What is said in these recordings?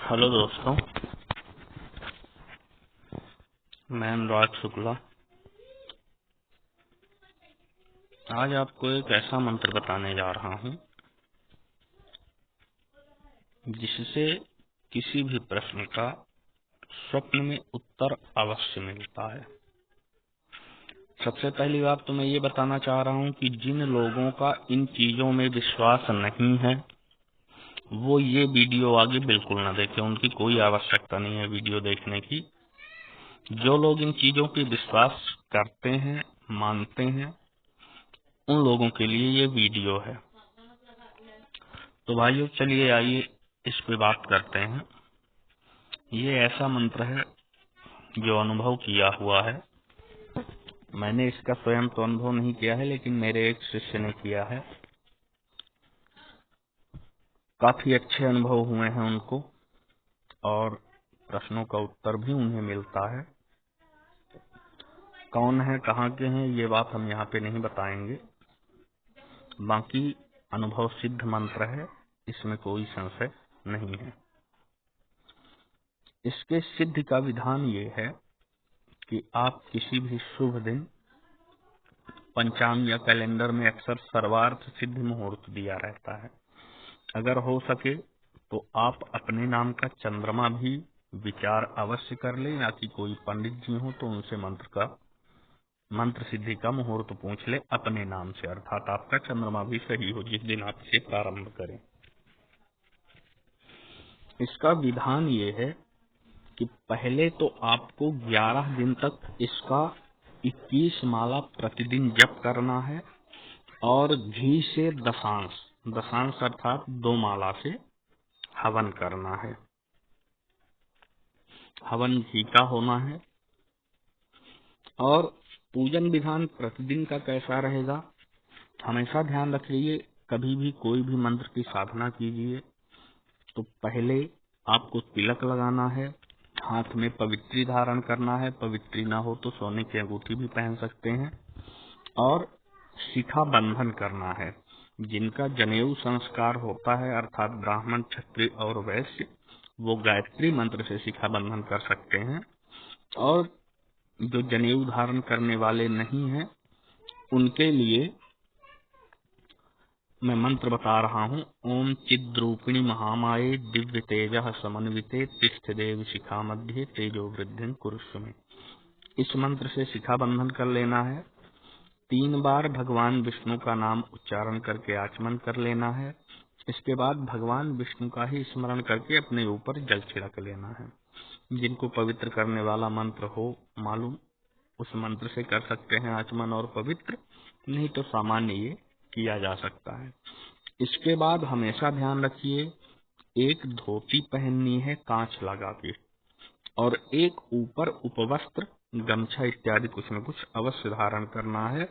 Hello दोस्तों, मैं अनुराग शुक्ला। आज आपको एक ऐसा मंत्र बताने जा रहा हूं जिससे किसी भी प्रश्न का स्वप्न में उत्तर अवश्य मिलता है। सबसे पहली बात तो मैं ये बताना चाह रहा हूं कि जिन लोगों का इन चीजों में विश्वास नहीं है वो ये वीडियो आगे बिल्कुल ना देखें। उनकी कोई आवश्यकता नहीं है वीडियो देखने की। जो लोग इन चीजों पे विश्वास करते हैं, मानते हैं, उन लोगों के लिए ये वीडियो है। तो भाइयों, चलिए आइए इस पे बात करते हैं। ये ऐसा मंत्र है जो अनुभव किया हुआ है। मैंने इसका स्वयं तो अनुभव नहीं किया है, लेकिन मेरे एक शिष्य ने किया है। काफी अच्छे अनुभव हुए हैं उनको और प्रश्नों का उत्तर भी उन्हें मिलता है। कौन है, कहाँ के हैं, ये बात हम यहाँ पे नहीं बताएंगे। बाकी अनुभव सिद्ध मंत्र है, इसमें कोई संशय नहीं है। इसके सिद्ध का विधान ये है कि आप किसी भी शुभ दिन, पंचांग या कैलेंडर में अक्सर सर्वार्थ सिद्ध मुहूर्त दिया रहता है। अगर हो सके तो आप अपने नाम का चंद्रमा भी विचार अवश्य कर लें, या कि कोई पंडित जी हो तो उनसे मंत्र सिद्धि का मुहूर्त पूछ ले अपने नाम से, अर्थात आपका चंद्रमा भी सही हो जिस दिन आप इसे प्रारंभ करें। इसका विधान ये है कि पहले तो आपको 11 दिन तक इसका 21 माला प्रतिदिन जप करना है और घी से दशांश अर्थात 2 माला से हवन करना है। हवन घी का होना है। और पूजन विधान प्रतिदिन का कैसा रहेगा, हमेशा ध्यान रखिए। कभी भी कोई भी मंत्र की साधना कीजिए तो पहले आपको तिलक लगाना है, हाथ में पवित्री धारण करना है। पवित्री ना हो तो सोने की अंगूठी भी पहन सकते हैं। और शिखा बंधन करना है। जिनका जनेऊ संस्कार होता है, अर्थात ब्राह्मण, क्षत्रिय और वैश्य, वो गायत्री मंत्र से शिखा बंधन कर सकते हैं। और जो जनेऊ धारण करने वाले नहीं हैं, उनके लिए मैं मंत्र बता रहा हूँ। ओम चिद्रूपिणी महामाये दिव्य तेजः समन्विते तिष्ठ देव शिखा मध्य तेजो वृद्धि कुरुष्व में। इस मंत्र से शिखा बंधन कर लेना है। 3 बार भगवान विष्णु का नाम उच्चारण करके आचमन कर लेना है। इसके बाद भगवान विष्णु का ही स्मरण करके अपने ऊपर जल छिड़क लेना है। जिनको पवित्र करने वाला मंत्र हो मालूम, उस मंत्र से कर सकते हैं आचमन और पवित्र, नहीं तो सामान्य ये किया जा सकता है। इसके बाद हमेशा ध्यान रखिए, एक धोती पहननी है कांच लगा के, और एक ऊपर उपवस्त्र, गमछा इत्यादि कुछ न कुछ अवश्य धारण करना है।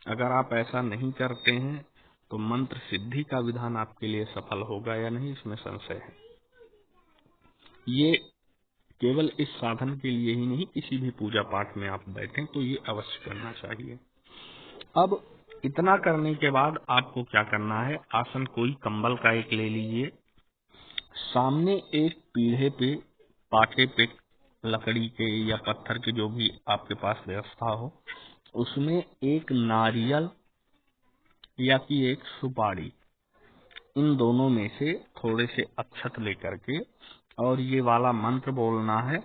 अगर आप ऐसा नहीं करते हैं तो मंत्र सिद्धि का विधान आपके लिए सफल होगा या नहीं, इसमें संशय है। ये केवल इस साधन के लिए ही नहीं, किसी भी पूजा पाठ में आप बैठें तो ये अवश्य करना चाहिए। अब इतना करने के बाद आपको क्या करना है, आसन कोई कंबल का एक ले लीजिए। सामने एक पीढ़े पे, पाटे पे, लकड़ी के या पत्थर के, जो भी आपके पास व्यवस्था हो, उसमें एक नारियल या कि एक सुपारी, इन दोनों में से थोड़े से अक्षत लेकर के, और ये वाला मंत्र बोलना है।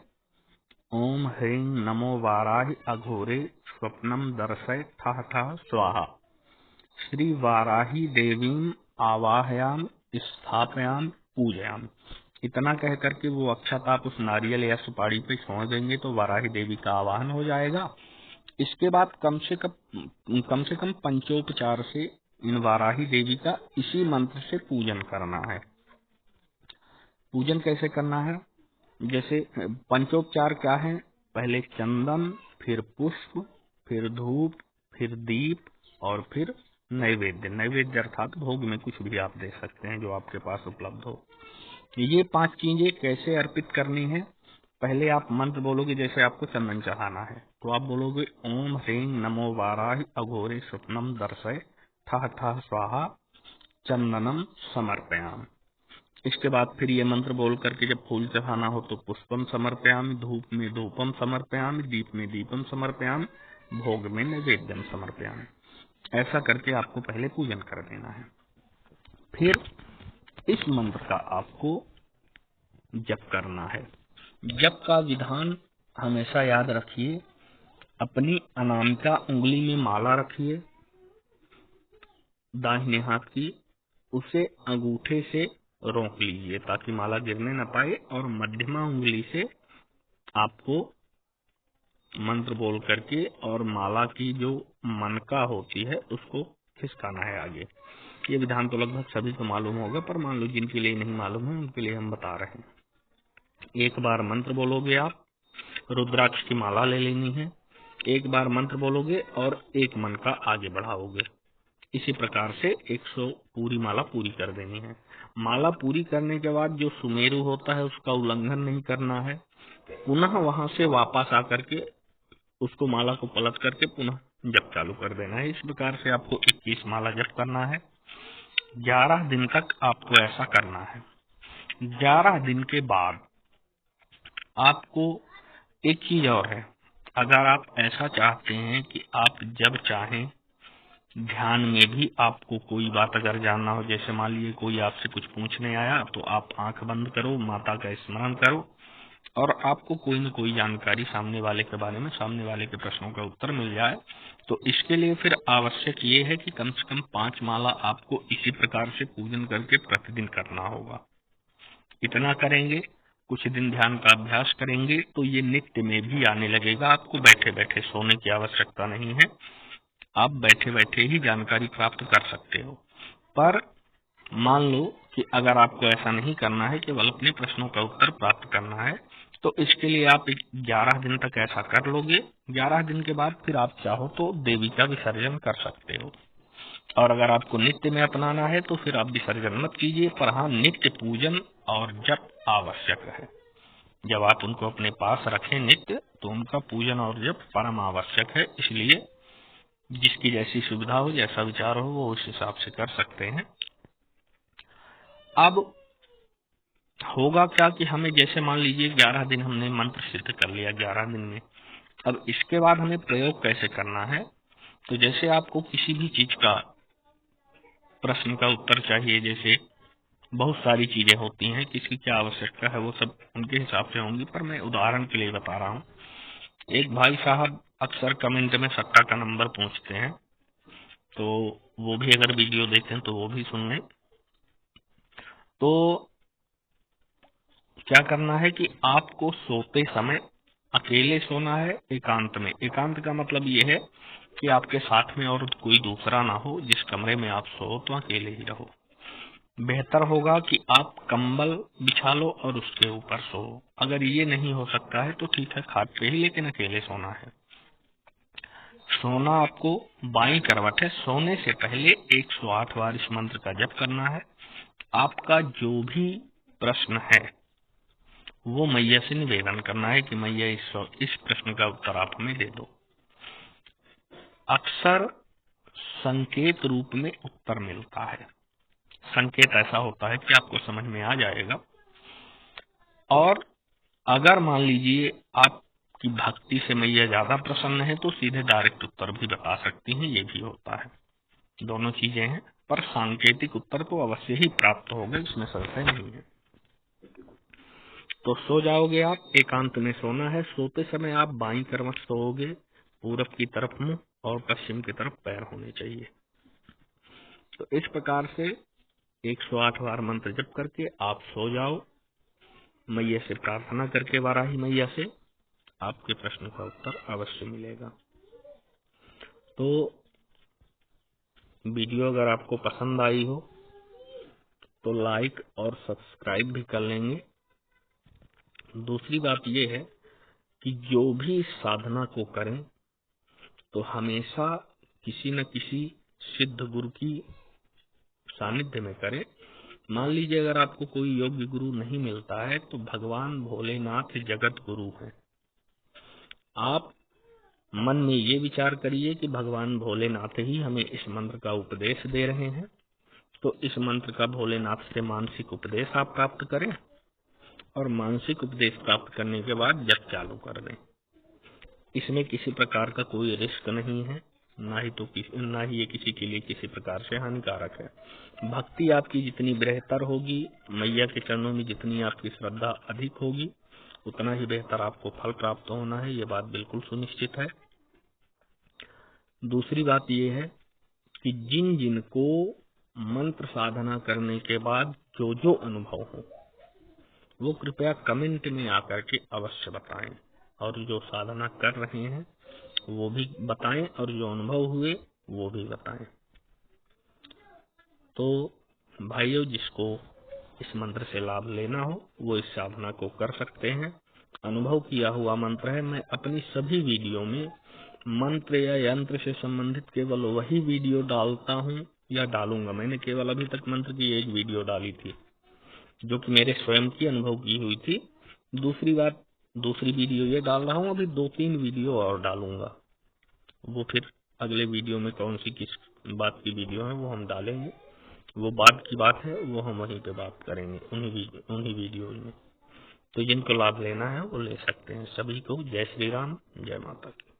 ओम ह्रीं नमो वाराहि अघोरे स्वप्नम दर्शय ठः ठः स्वाहा श्री वाराही देवीम आवाहयाम स्थापयाम पूजयाम। इतना कह करके वो अक्षत आप उस नारियल या सुपारी पे छोड़ देंगे तो वाराही देवी का आवाहन हो जाएगा। इसके बाद कम से कम पंचोपचार से इन वाराही देवी का इसी मंत्र से पूजन करना है। पूजन कैसे करना है, जैसे पंचोपचार क्या है, पहले चंदन, फिर पुष्प, फिर धूप, फिर दीप और फिर नैवेद्य अर्थात भोग में कुछ भी आप दे सकते हैं जो आपके पास उपलब्ध हो। ये 5 चीजें कैसे अर्पित करनी है, पहले आप मंत्र बोलोगे। जैसे आपको चंदन चढ़ाना है तो आप बोलोगे ओम ह्रीं नमो वाराहि अघोरे स्वप्नम दर्शय ठः ठः स्वाहा चंदनम समर्पयाम। इसके बाद फिर ये मंत्र बोल करके जब फूल चढ़ाना हो तो पुष्पम समर्पयामि, धूप में धूपम समर्पयामि, दीप में दीपम समर्पयामि, भोग में नैवेद्यम समर्पयामि। ऐसा करके आपको पहले पूजन कर देना है। फिर इस मंत्र का आपको जप करना है। जप का विधान हमेशा याद रखिए, अपनी अनामिका उंगली में माला रखिए दाहिने हाथ की, उसे अंगूठे से रोक लीजिए ताकि माला गिरने न पाए, और मध्यमा उंगली से आपको मंत्र बोल करके और माला की जो मनका होती है उसको खिसकाना है आगे। ये विधान तो लगभग सभी को मालूम होगा, पर मान लो जिनके लिए नहीं मालूम है उनके लिए हम बता रहे हैं। एक बार मंत्र बोलोगे आप, रुद्राक्ष की माला ले लेनी है, एक बार मंत्र बोलोगे और एक मनका आगे बढ़ाओगे। इसी प्रकार से 100 पूरी माला पूरी कर देनी है। माला पूरी करने के बाद जो सुमेरु होता है उसका उल्लंघन नहीं करना है, पुनः वहां से वापस आकर के उसको माला को पलट करके पुनः जप चालू कर देना है। इस प्रकार से आपको 21 माला जप करना है। 11 दिन तक आपको ऐसा करना है। 11 दिन के बाद आपको एक चीज और है, अगर आप ऐसा चाहते हैं कि आप जब चाहें ध्यान में भी आपको कोई बात अगर जानना हो, जैसे मान लीजिए कोई आपसे कुछ पूछने आया, तो आप आंख बंद करो, माता का स्मरण करो और आपको कोई न कोई जानकारी सामने वाले के बारे में, सामने वाले के प्रश्नों का उत्तर मिल जाए। तो इसके लिए फिर आवश्यक ये है कि कम से कम 5 माला आपको इसी प्रकार से पूजन करके प्रतिदिन करना होगा। इतना करेंगे, कुछ दिन ध्यान का अभ्यास करेंगे तो ये नित्य में भी आने लगेगा। आपको बैठे बैठे सोने की आवश्यकता नहीं है, आप बैठे बैठे ही जानकारी प्राप्त कर सकते हो। पर मान लो कि अगर आपको ऐसा नहीं करना है, केवल अपने प्रश्नों का उत्तर प्राप्त करना है, तो इसके लिए आप 11 दिन तक ऐसा कर लोगे। 11 दिन के बाद फिर आप चाहो तो देवी का विसर्जन कर सकते हो, और अगर आपको नित्य में अपनाना है तो फिर आप विसर्जन मत कीजिए, पर हाँ नित्य पूजन और जप आवश्यक है। जब आप उनको अपने पास रखें नित्य, तो उनका पूजन और जप परम आवश्यक है। इसलिए जिसकी जैसी सुविधा हो, जैसा विचार हो, वो उस हिसाब से कर सकते हैं। अब होगा क्या कि हमें, जैसे मान लीजिए 11 दिन हमने मंत्र सिद्ध कर लिया 11 दिन में, अब इसके बाद हमें प्रयोग कैसे करना है। तो जैसे आपको किसी भी चीज का प्रश्न का उत्तर चाहिए, जैसे बहुत सारी चीजें होती हैं, किसकी क्या आवश्यकता है वो सब उनके हिसाब से होंगी, पर मैं उदाहरण के लिए बता रहा हूँ। एक भाई साहब अक्सर कमेंट में सट्टा का नंबर पूछते हैं, तो वो भी अगर वीडियो देखें तो वो भी सुन लें। तो क्या करना है कि आपको सोते समय अकेले सोना है, एकांत में। एकांत का मतलब ये है कि आपके साथ में और कोई दूसरा ना हो, जिस कमरे में आप सो तो अकेले ही रहो। बेहतर होगा कि आप कंबल बिछा लो और उसके ऊपर सो। अगर ये नहीं हो सकता है तो ठीक है, खाट पे ही, लेकिन अकेले सोना है। सोना आपको बाईं करवट है। सोने से पहले 108 बार इस मंत्र का जप करना है। आपका जो भी प्रश्न है वो मैया से निवेदन करना है कि मैया इस प्रश्न का उत्तर आप हमें दे दो। अक्सर संकेत रूप में उत्तर मिलता है। संकेत ऐसा होता है कि आपको समझ में आ जाएगा, और अगर मान लीजिए आपकी भक्ति से मैया ज्यादा प्रसन्न है तो सीधे डायरेक्ट उत्तर भी बता सकती हैं, ये भी होता है। दोनों चीजें हैं, पर सांकेतिक उत्तर तो अवश्य ही प्राप्त होगा, इसमें संशय नहीं है। तो सो जाओगे आप, एकांत में सोना है। सोते समय आप बाईं करवट सोओगे, पूरब की तरफ मुंह और पश्चिम की तरफ पैर होने चाहिए। तो इस प्रकार से 108 बार मंत्र जप करके आप सो जाओ। मैया से प्रार्थना करके, वाराही मैया से, आपके प्रश्न का उत्तर अवश्य मिलेगा। तो वीडियो अगर आपको पसंद आई हो तो लाइक और सब्सक्राइब भी कर लेंगे। दूसरी बात यह है कि जो भी साधना को करें तो हमेशा किसी न किसी सिद्ध गुरु की सानिध्य में करें। मान लीजिए अगर आपको कोई योग्य गुरु नहीं मिलता है तो भगवान भोलेनाथ जगत गुरु हैं। आप मन में ये विचार करिए कि भगवान भोलेनाथ ही हमें इस मंत्र का उपदेश दे रहे हैं, तो इस मंत्र का भोलेनाथ से मानसिक उपदेश आप प्राप्त करें और मानसिक उपदेश प्राप्त करने के बाद जप चालू कर दें। इसमें किसी प्रकार का कोई रिस्क नहीं है, ना ही ये किसी के लिए किसी प्रकार से हानिकारक है। भक्ति आपकी जितनी बेहतर होगी, मैया के चरणों में जितनी आपकी श्रद्धा अधिक होगी, उतना ही बेहतर आपको फल प्राप्त होना है, ये बात बिल्कुल सुनिश्चित है। दूसरी बात ये है कि जिन जिनको मंत्र साधना करने के बाद जो जो अनुभव हो वो कृपया कमेंट में आकर के अवश्य बताएं, और जो साधना कर रहे हैं वो भी बताएं और जो अनुभव हुए वो भी बताएं। तो भाइयों, जिसको इस मंत्र से लाभ लेना हो वो इस साधना को कर सकते हैं। अनुभव किया हुआ मंत्र है। मैं अपनी सभी वीडियो में मंत्र या यंत्र से संबंधित केवल वही वीडियो डालता हूँ या डालूंगा। मैंने केवल अभी तक मंत्र की एक वीडियो डाली थी जो कि मेरे स्वयं की अनुभव की हुई थी। दूसरी वीडियो ये डाल रहा हूँ, अभी 2-3 वीडियो और डालूंगा। वो फिर अगले वीडियो में कौन सी किस बात की वीडियो है वो हम डालेंगे, वो बाद की बात है, वो हम वहीं पे बात करेंगे उन्हीं वीडियो में। तो जिनको लाभ लेना है वो ले सकते हैं। सभी को जय श्री राम, जय माता की।